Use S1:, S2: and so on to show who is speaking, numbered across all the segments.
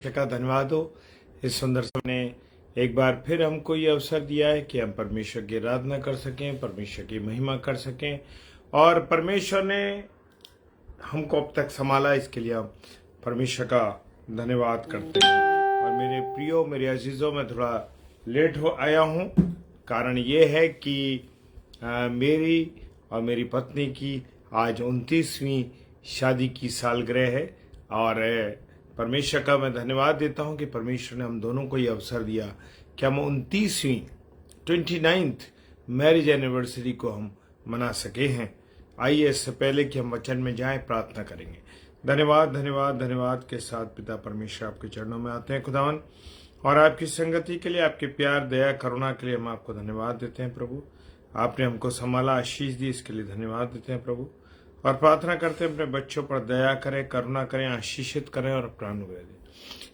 S1: का धन्यवाद हो। इस सुंदर समय ने एक बार फिर हमको ये अवसर दिया है कि हम परमेश्वर की आराधना कर सकें, परमेश्वर की महिमा कर सकें, और परमेश्वर ने हमको अब तक संभाला, इसके लिए हम परमेश्वर का धन्यवाद करते हैं। और मेरे प्रियो, मेरे अजीजों, मैं थोड़ा लेट हो आया हूँ। कारण ये है कि मेरी और मेरी पत्नी की आज 29वीं शादी की सालगिरह है, और परमेश्वर का मैं धन्यवाद देता हूं कि परमेश्वर ने हम दोनों को ये अवसर दिया कि हम 29वीं 29th मैरिज एनिवर्सरी को हम मना सके हैं। आइए, इससे पहले कि हम वचन में जाएं, प्रार्थना करेंगे। धन्यवाद धन्यवाद धन्यवाद के साथ पिता परमेश्वर आपके चरणों में आते हैं खुदावन, और आपकी संगति के लिए, आपके प्यार, दया, करुणा के लिए हम आपको धन्यवाद देते हैं प्रभु। आपने हमको संभाला, आशीष दी, इसके लिए धन्यवाद देते हैं प्रभु। और प्रार्थना करते हैं अपने बच्चों पर दया करें, करुणा करें, आशीषित करें और प्राण दें।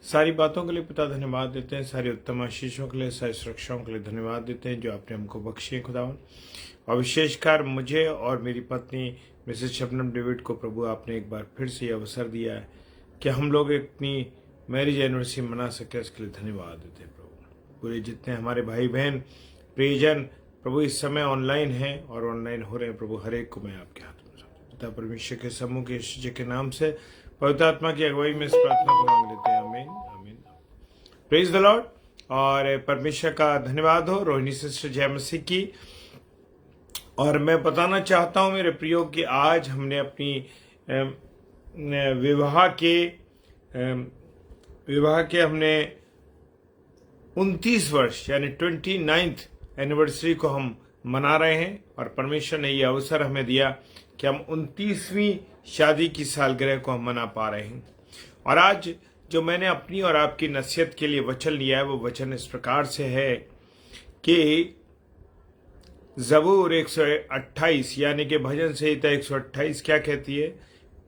S1: सारी बातों के लिए पिता धन्यवाद देते हैं, सारी उत्तम आशीषों के लिए, सारी सुरक्षाओं के लिए धन्यवाद देते हैं जो आपने हमको बख्शी है खुदावन। और विशेषकर मुझे और मेरी पत्नी मिसेस शबनम डेविड को प्रभु आपने एक बार फिर से अवसर दिया है कि हम लोग अपनी मैरिज एनिवर्सरी मना सके, इसके लिए धन्यवाद देते हैं प्रभु। पूरे जितने हमारे भाई बहन प्रियजन प्रभु इस समय ऑनलाइन हैं और ऑनलाइन हो रहे हैं प्रभु, हर एक को मैं आपके हाथ में पिता परमेश्वर के समूह के यीशु जी के नाम से पवित्र आत्मा की अगुवाई में इस प्रार्थना को मांग लेते हैं। आमीन आमीन। Praise the Lord. और परमेश्वर का धन्यवाद हो रोहिणी सिस्टर जय मसीह की। और मैं बताना चाहता हूं मेरे प्रियो कि आज हमने अपनी विवाह के हमने 29 वर्ष यानी 29th एनिवर्सरी को हम मना रहे हैं, और परमेश्वर ने यह अवसर हमें दिया कि हम 29वीं शादी की सालगिरह को हम मना पा रहे हैं। और आज जो मैंने अपनी और आपकी नसीहत के लिए वचन लिया है, वो वचन इस प्रकार से है कि ज़बूर 128 यानी कि भजन संहिता 128 क्या कहती है?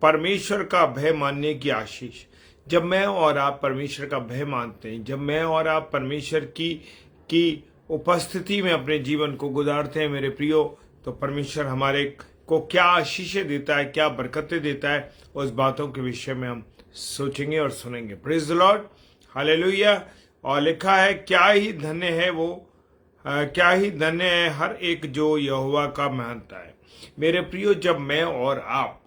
S1: परमेश्वर का भय मानने की आशीष। जब मैं और आप परमेश्वर का भय मानते हैं, जब मैं और आप परमेश्वर की उपस्थिति में अपने जीवन को गुजारते हैं मेरे प्रियो, तो परमेश्वर हमारे को क्या आशीषें देता है, क्या बरकतें देता है, उस बातों के विषय में हम सोचेंगे और सुनेंगे। Praise the Lord, hallelujah. और लिखा है, क्या ही धन्य है वो, क्या ही धन्य है हर एक जो यहोवा का मानता है। मेरे प्रियो, जब मैं और आप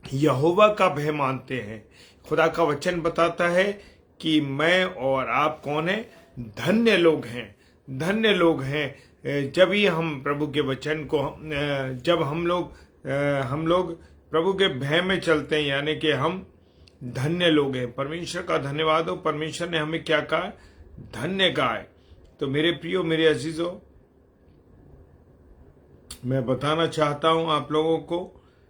S1: यहोवा का भय मानते हैं, खुदा का वचन बताता है कि मैं और आप कौन है? धन्य लोग हैं, धन्य लोग हैं। जब ही हम प्रभु के वचन को जब हम लोग प्रभु के भय में चलते हैं, यानी कि हम धन्य लोग हैं। परमेश्वर का धन्यवाद हो, परमेश्वर ने हमें क्या कहा? धन्य कहा है। तो मेरे प्रियो, मेरे अजीजों, मैं बताना चाहता हूं आप लोगों को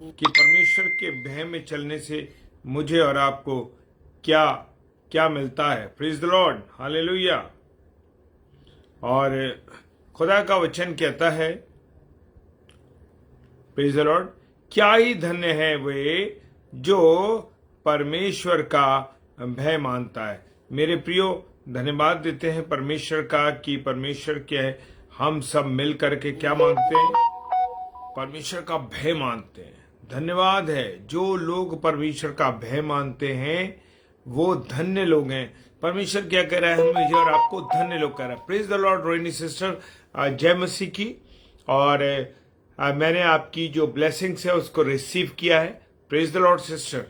S1: कि परमेश्वर के भय में चलने से मुझे और आपको क्या क्या मिलता है। Praise the Lord, hallelujah. और खुदा का वचन कहता है, प्रेज द लॉर्ड, क्या ही धन्य है वे जो परमेश्वर का भय मानता है। मेरे प्रियो, धन्यवाद देते हैं परमेश्वर का कि परमेश्वर के हम सब मिल करके क्या मानते हैं? परमेश्वर का भय मानते हैं। धन्यवाद है, जो लोग परमेश्वर का भय मानते हैं वो धन्य लोग हैं। परमेश्वर क्या कह रहा है? मुझे और आपको धन्य लोग कह रहा है। Praise the Lord Rohini sister जय मसीह की। और मैंने आपकी जो ब्लेसिंग्स है उसको रिसीव किया है। Praise the Lord sister.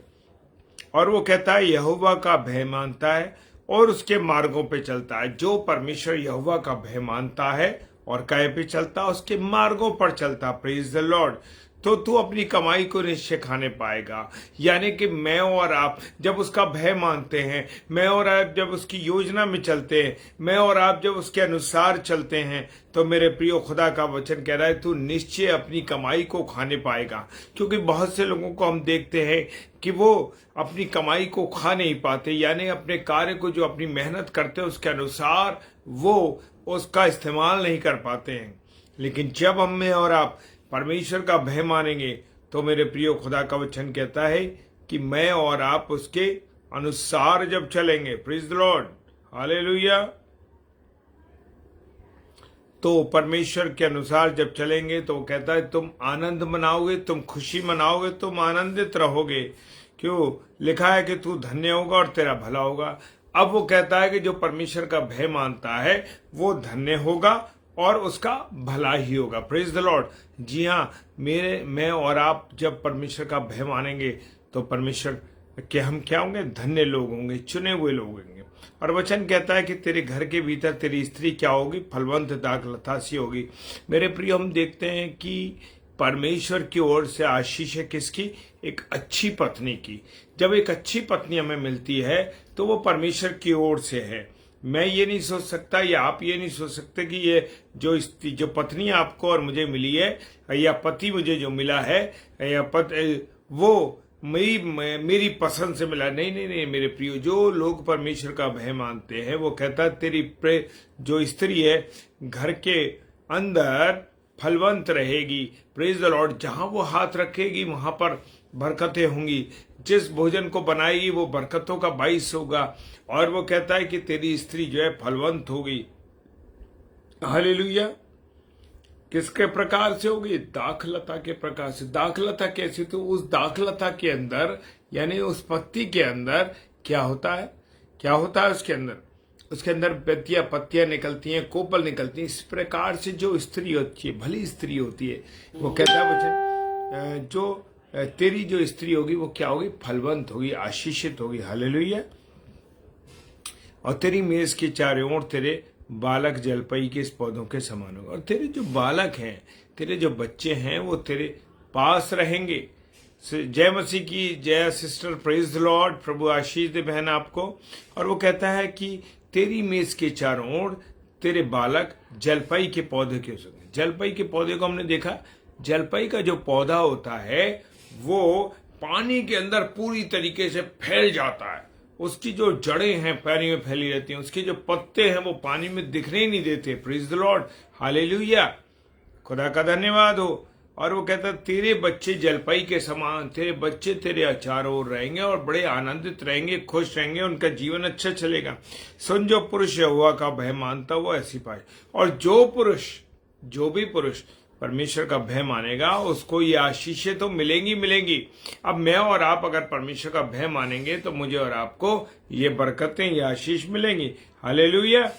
S1: और वो कहता है, यहोवा का भय मानता है और उसके मार्गों पे चलता है। जो परमेश्वर यहोवा का भय मानता है और काहे पे चलता है? उसके मार्गों पर चलता। Praise the Lord. तो तू अपनी कमाई को निश्चय खाने पाएगा। यानी कि मैं और आप जब उसका भय मानते हैं, मैं और आप जब उसकी योजना में चलते हैं, मैं और आप जब उसके अनुसार चलते हैं, तो मेरे प्रियो, खुदा का वचन कह रहा है तू निश्चय अपनी कमाई को खाने पाएगा। क्योंकि बहुत से लोगों को हम देखते हैं कि वो अपनी कमाई को खा नहीं पाते, यानी अपने कार्य को जो अपनी मेहनत करते हैं उसके अनुसार वो उसका इस्तेमाल नहीं कर पाते हैं। लेकिन जब हम में और आप परमेश्वर का भय मानेंगे, तो मेरे प्रियो, खुदा का वचन कहता है कि मैं और आप उसके अनुसार जब चलेंगे, प्रेज द लॉर्ड, हालेलुया, तो परमेश्वर के अनुसार जब चलेंगे तो कहता है तुम आनंद मनाओगे, तुम खुशी मनाओगे, तुम आनंदित रहोगे। क्यों? लिखा है कि तू धन्य होगा और तेरा भला होगा। अब वो कहता है कि जो परमेश्वर का भय मानता है वो धन्य होगा और उसका भला ही होगा। Praise the Lord. जी हाँ, मैं और आप जब परमेश्वर का भय मानेंगे तो परमेश्वर के हम क्या होंगे? धन्य लोग होंगे, चुने हुए लोग होंगे। और वचन कहता है कि तेरे घर के भीतर तेरी स्त्री क्या होगी? फलवंत दाखलता सी होगी। मेरे प्रिय, हम देखते हैं कि परमेश्वर की ओर से आशीष है किसकी? एक अच्छी पत्नी की। जब एक अच्छी पत्नी हमें मिलती है तो वो परमेश्वर की ओर से है। मैं ये नहीं सोच सकता या आप ये नहीं सोच सकते कि ये जो पत्नी आपको और मुझे मिली है या पति मुझे जो मिला है या वो मेरी पसंद से मिला। नहीं नहीं नहीं मेरे प्रियो, जो लोग परमेश्वर का भय मानते हैं वो कहता है तेरी जो स्त्री है घर के अंदर फलवंत रहेगी। Praise the Lord. जहां वो हाथ रखेगी वहां पर बरकतें होंगी। जिस भोजन को बनाएगी वो बरकतों का बाइस होगा। और वो कहता है कि तेरी स्त्री जो है फलवंत होगी। हालेलुया। किसके प्रकार से होगी? दाखलता के प्रकार से। दाखलता कैसी? तो उस दाखलता के अंदर यानी उस पत्ती के अंदर क्या होता है? क्या होता है उसके अंदर? उसके अंदर पत्तियां निकलती हैं, कोपल निकलती हैं। इस प्रकार से जो स्त्री होती है, भली स्त्री होती है, वो कहता है वचन, जो तेरी जो स्त्री होगी वो क्या होगी? फलवंत होगी, आशीषित होगी। हालेलुया। और तेरी मेज के चारों ओर तेरे बालक जलपई के इस पौधों के समान होगा। और तेरे जो बालक हैं, तेरे जो बच्चे हैं, वो तेरे पास रहेंगे। जय मसीह की जय सिस्टर। Praise the lord. प्रभु आशीष दे बहन आपको। और वो कहता है कि तेरी मेज के चारों ओर तेरे बालक जलपई के पौधे के संग। जलपई के पौधे को हमने देखा, जलपई का जो पौधा होता है वो पानी के अंदर पूरी तरीके से फैल जाता है। उसकी जो जड़ें हैं पानी में फैली रहती हैं, उसके जो पत्ते हैं वो पानी में दिखने ही नहीं देते। Praise the Lord. हालेलुया। खुदा का धन्यवाद हो। और वो कहता है तेरे बच्चे जलपई के समान, तेरे बच्चे तेरे चारों ओर रहेंगे और बड़े आनंदित रहेंगे, खुश रहेंगे, उनका जीवन अच्छा चलेगा। सुन, जो पुरुष यहोवा का भय मानता वो ऐसी पाए। और जो भी पुरुष परमेश्वर का भय मानेगा उसको ये आशीषें तो मिलेंगी मिलेंगी। अब मैं और आप अगर परमेश्वर का भय मानेंगे तो मुझे और आपको ये बरकतें, ये आशीष मिलेंगी। हालेलुया।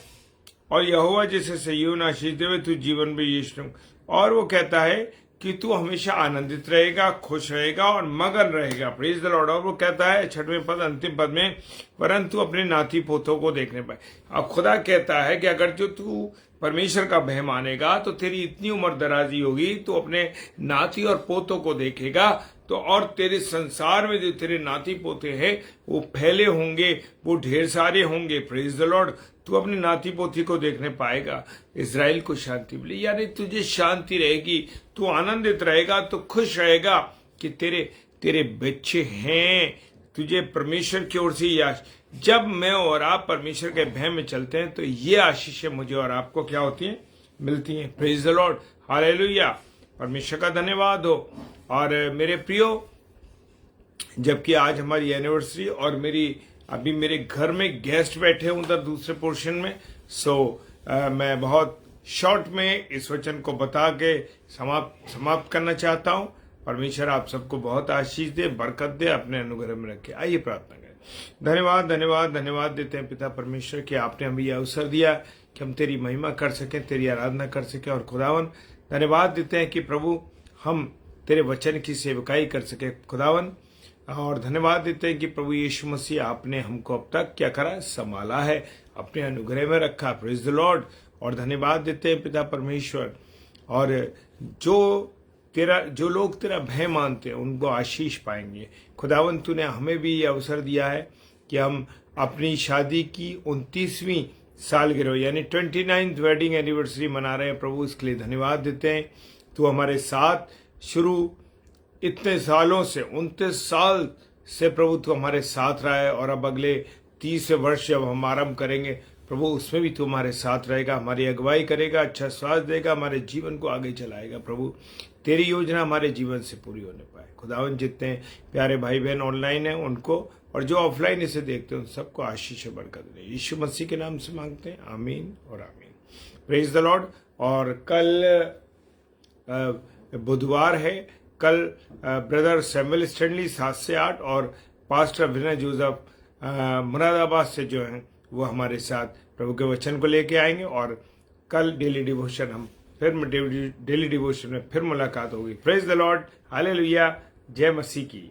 S1: और यहोवा जैसे सहीयोन आशीष देवे तू जीवन में यीशु। और वो कहता है कि तू हमेशा आनंदित रहेगा, खुश रहेगा और मगन रहेगा। Praise the Lord. और वो कहता है 6वें पद अंतिम पद में, परंतु अपने नाती पोतों को देखने पाए। अब खुदा कहता है कि अगर जो तू परमेश्वर का भय मानेगा तो तेरी इतनी उम्र दराजी होगी, तो अपने नाती और पोतों को देखेगा तो, और तेरे संसार में जो तेरे नाती पोते हैं वो फैले होंगे, वो ढेर सारे होंगे। Praise the Lord. तू अपनी नाती पोती को देखने पाएगा। इजराइल को शांति मिली, यानी तुझे शांति रहेगी, तू आनंदित रहेगा, तू खुश रहेगा कि तेरे बच्चे हैं। तुझे परमेश्वर की ओर से यश। जब मैं और आप परमेश्वर के भय में चलते हैं तो ये आशीषें मुझे और आपको क्या होती हैं? मिलती हैं। Praise the Lord. हालेलुया। परमेश्वर का धन्यवाद हो। और मेरे प्रियो, जबकि आज हमारी एनिवर्सरी और अभी मेरे घर में गेस्ट बैठे हूं उधर दूसरे पोर्शन में, मैं बहुत शॉर्ट में इस वचन को बता के समाप्त करना चाहता हूं। परमेश्वर आप सबको बहुत आशीष दे, बरकत दे, अपने अनुग्रह में रखे। आइए प्रार्थना करें। धन्यवाद धन्यवाद धन्यवाद देते हैं पिता परमेश्वर कि आपने हमें यह अवसर दिया कि हम तेरी महिमा कर सकें, तेरी आराधना कर सकें। और खुदावन धन्यवाद देते हैं कि प्रभु हम तेरे वचन की सेवकाई कर सके खुदावन। और धन्यवाद देते हैं कि प्रभु यीशु मसीह आपने हमको अब तक क्या करा? संभाला है, अपने अनुग्रह में रखा। Praise the Lord. और धन्यवाद देते हैं पिता परमेश्वर। और जो लोग तेरा भय मानते हैं उनको आशीष पाएंगे। खुदावन तूने हमें भी ये अवसर दिया है कि हम अपनी शादी की 29वीं सालगिरह यानी 29th वेडिंग एनिवर्सरी मना रहे हैं। प्रभु इसके लिए धन्यवाद देते हैं। तू हमारे साथ शुरू इतने सालों से 29 साल से प्रभु तू हमारे साथ रहा है, और अब अगले 30 वर्ष जब हम आरंभ करेंगे प्रभु उसमें भी तू हमारे साथ रहेगा, हमारी अगुवाई करेगा, अच्छा स्वास्थ्य देगा, हमारे जीवन को आगे चलाएगा। प्रभु तेरी योजना हमारे जीवन से पूरी होने पाए। खुदावन जितने प्यारे भाई बहन ऑनलाइन हैं उनको और जो ऑफलाइन इसे देखते हैं उन सबको आशीष बरकत दे। यीशु मसीह के नाम से मांगते हैं, आमीन और आमीन। Praise the Lord. और कल बुधवार है। कल ब्रदर सैमुअल स्टैनली 7 से 8 और पास्टर विनय जोसेफ मुरादाबाद से जो हैं वो हमारे साथ प्रभु के वचन को लेके आएंगे। और कल डेली डिवोशन डेली डिवोशन में फिर मुलाकात होगी। प्रेज द लॉर्ड, हालेलुया, जय मसीह की।